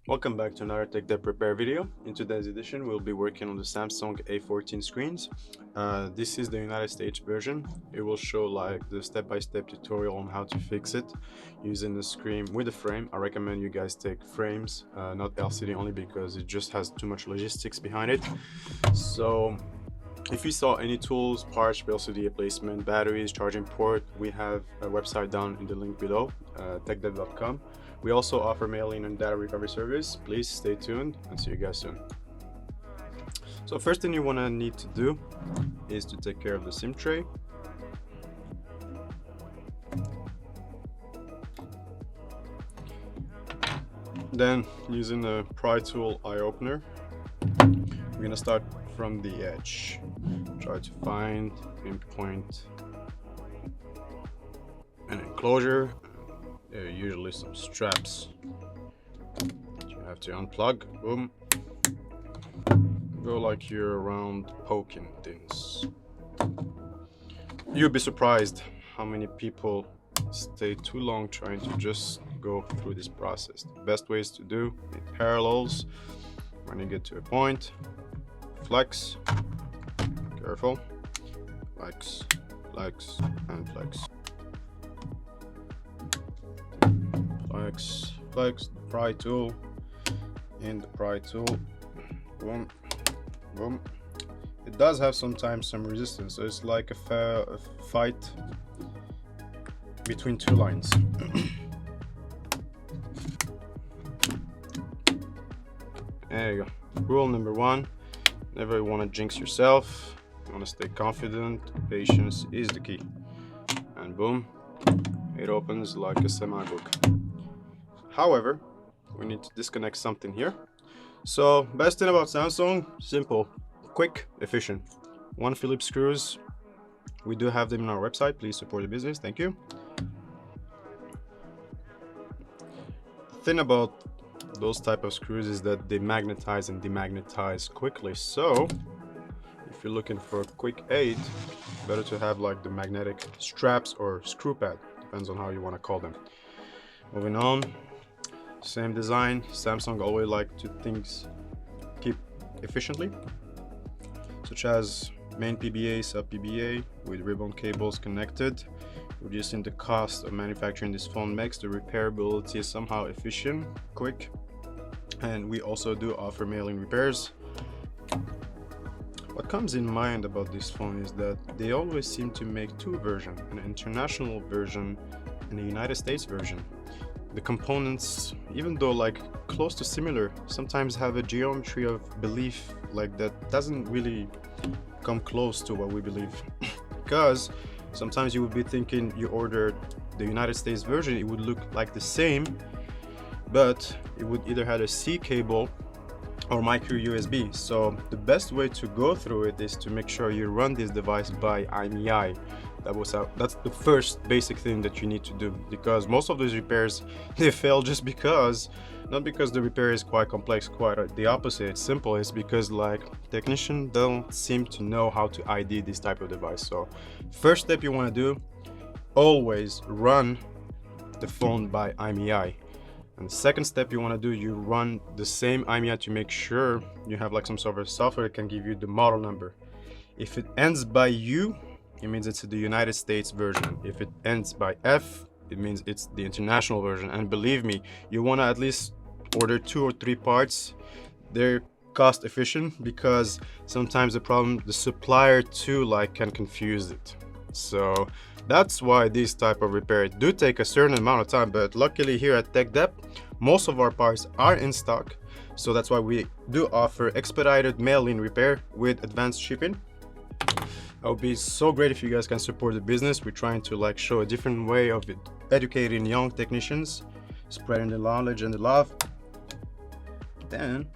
Welcome back to another Tech Debt Repair video. In today's edition, we'll be working on the Samsung A14 screens. This is the United States version. It will show like the step-by-step tutorial on how to fix it using the screen with the frame. I recommend you guys take frames, not LCD only because it just has too much logistics behind it. So if you saw any tools, parts, LCD replacement, batteries, charging port, we have a website down in the link below, techdev.com. We also offer mailing and data recovery service. Please stay tuned and see you guys soon. So first thing you want to need to do is to take care of the SIM tray. Then using the pry tool eye opener, we're going to start from the edge. Try to find, pinpoint an enclosure. There are usually some straps you have to unplug. Boom. Go like you're around poking things. You'll be surprised how many people stay too long trying to just go through this process. The best ways to do it parallels. When you get to a point, flex, careful, flex, flex, and flex. Flex the pry tool in the pry tool. Boom, boom. It does have sometimes some resistance, so it's like a fight between two lines. There you go. Rule number one: never want to jinx yourself. You want to stay confident. Patience is the key. And boom, it opens like a semi-book. However, we need to disconnect something here. So best thing about Samsung, simple, quick, efficient. 1 Phillips screws. We do have them on our website. Please support the business. Thank you. The thing about those type of screws is that they magnetize and demagnetize quickly. So if you're looking for a quick aid, better to have like the magnetic straps or screw pad. Depends on how you want to call them. Moving on. Same design. Samsung always like to things keep efficiently, such as main PBA, sub PBA with ribbon cables connected. Reducing the cost of manufacturing this phone makes the repairability somehow efficient, quick, and we also do offer mailing repairs. What comes in mind about this phone is that they always seem to make two versions, an international version and a United States version. The components, even though like close to similar, sometimes have a geometry of belief like that doesn't really come close to what we believe. Because sometimes you would be thinking you ordered the United States version, it would look like the same, but it would either have a C cable or micro USB. So the best way to go through it is to make sure you run this device by IMEI. That's the first basic thing that you need to do, because most of those repairs, they fail just because, not because the repair is quite complex, quite the opposite. It's simple. It's because like technicians don't seem to know how to ID this type of device. So first step you want to do, always run the phone by IMEI. And the second step you want to do, you run the same IMEI to make sure you have like some sort of software that can give you the model number. If it ends by U, it means it's the United States version. If it ends by F, it means it's the international version. And believe me, you want to at least order 2 or 3 parts. They're cost efficient because sometimes the supplier too like can confuse it. So that's why these type of repairs do take a certain amount of time, but luckily here at TechDep, most of our parts are in stock. So that's why we do offer expedited mail-in repair with advanced shipping. It would be so great if you guys can support the business. We're trying to like show a different way of educating young technicians, spreading the knowledge and the love. Then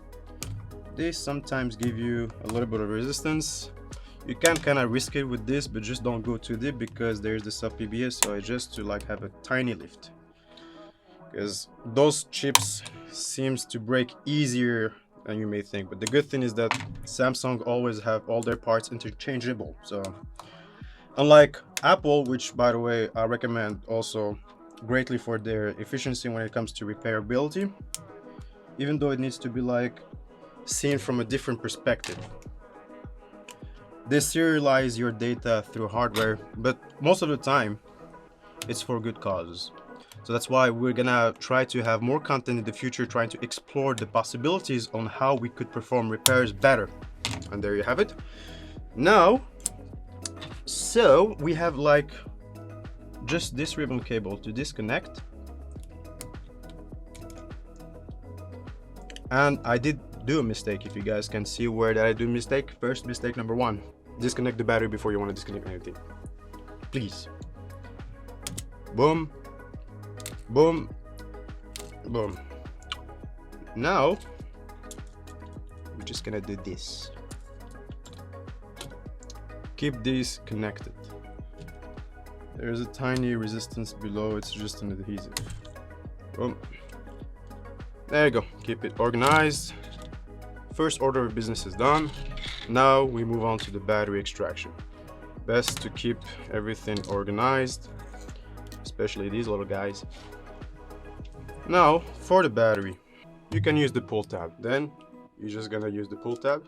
they sometimes give you a little bit of resistance. You can kind of risk it with this, but just don't go too deep because there's the Sub PBA, so I just to like have a tiny lift, because those chips seems to break easier than you may think. But the good thing is that Samsung always have all their parts interchangeable. So unlike Apple, which by the way I recommend also greatly for their efficiency when it comes to repairability, even though it needs to be like seen from a different perspective. They serialize your data through hardware, but most of the time it's for good causes. So that's why we're gonna try to have more content in the future, trying to explore the possibilities on how we could perform repairs better. And there you have it. Now, so we have like just this ribbon cable to disconnect. And I did do a mistake. If you guys can see where did I do a mistake. First mistake number 1, disconnect the battery before you want to disconnect anything, please. Boom, boom, boom. Now we're just gonna do this. Keep these connected. There's a tiny resistance below, it's just an adhesive. Boom. There you go. Keep it organized. First order of business is done. Now we move on to the battery extraction. Best to keep everything organized, especially these little guys. Now for the battery, you can use the pull tab. Then you're just gonna use the pull tab.